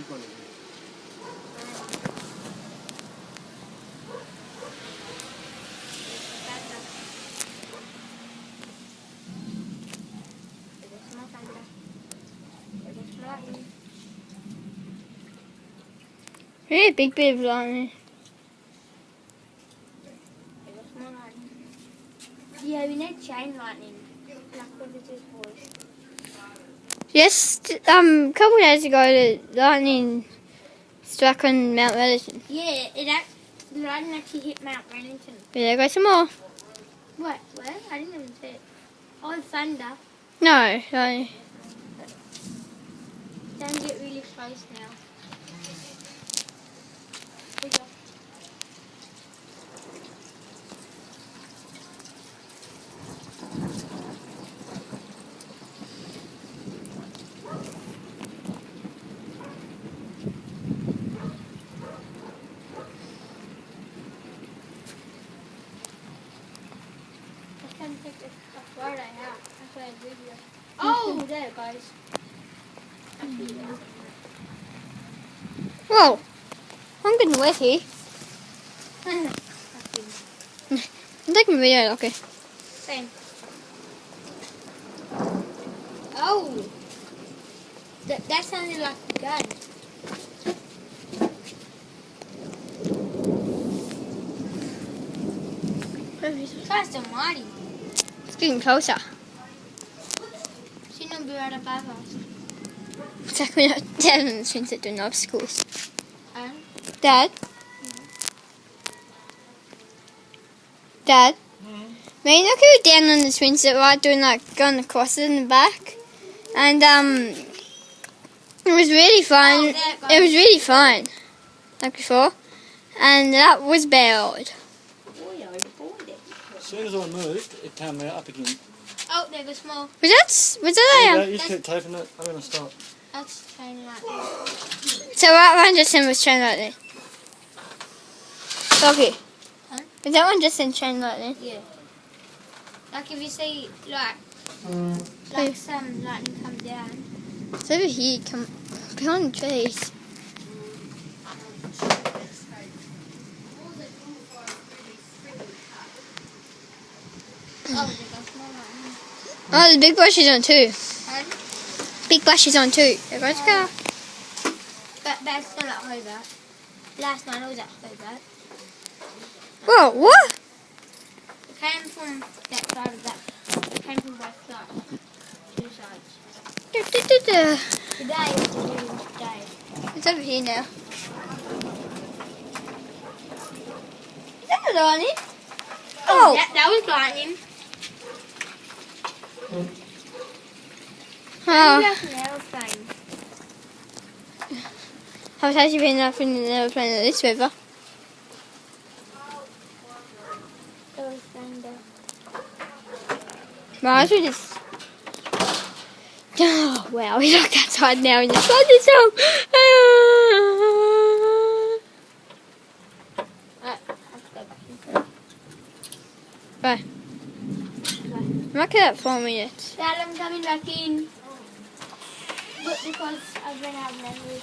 keep on it. Really big bit of lightning. Yeah, we need chain lightning. Like what is this for? Just a couple of days ago, the lightning struck on Mount Wellington. Yeah, the lightning actually hit Mount Wellington. Yeah, there goes some more. What? Where? I didn't even see it. Oh, thunder. No, no. Don't get really close now. Here you go. I can't take this off right out. That's why I video. Oh, there it goes. Whoa, I'm getting wet here. I'm taking a video, okay. Same. Oh! That sounded like a gun. Christ almighty. It's getting closer. She not be right above us. It's like we're not down on the swings at doing obstacles. And? Dad? Dad? Me and Lucky were down on the swing set, right, doing like going across it in the back. And it was really fun. Oh, there it goes. It was really fun. Like before. And that was bad. As soon as I moved, it came up again. Oh, there goes small. Was There you that go, you just keep taping it. I'm going to stop. That's chain lightning. So that one just in was chain lightning. Okay. Huh? Is that one just in chain lightning? Yeah. Like if you see, like some lightning come down. It's over here, come behind the trees. Oh, there goes small lightning. Oh, the big bush is on too. And? Big bush is on too. There goes the car. But that's still at Hobart. Last night I was at Hobart. Whoa, what? It came from that side of that. It came from both sides. Two sides. Today was a really hot day. It's over here now. Is that a lightning? Oh! That was lightning. Oh. Maybe that's an aeroplane. I've actually been up in an aeroplane at this river. That was thunder. Right, I should just... Oh, wow, we look outside now in the thunderstorm. Let's go back in. Bye. Mark it up 4 minutes. Dad, I'm coming back in. But because I've run out of memory.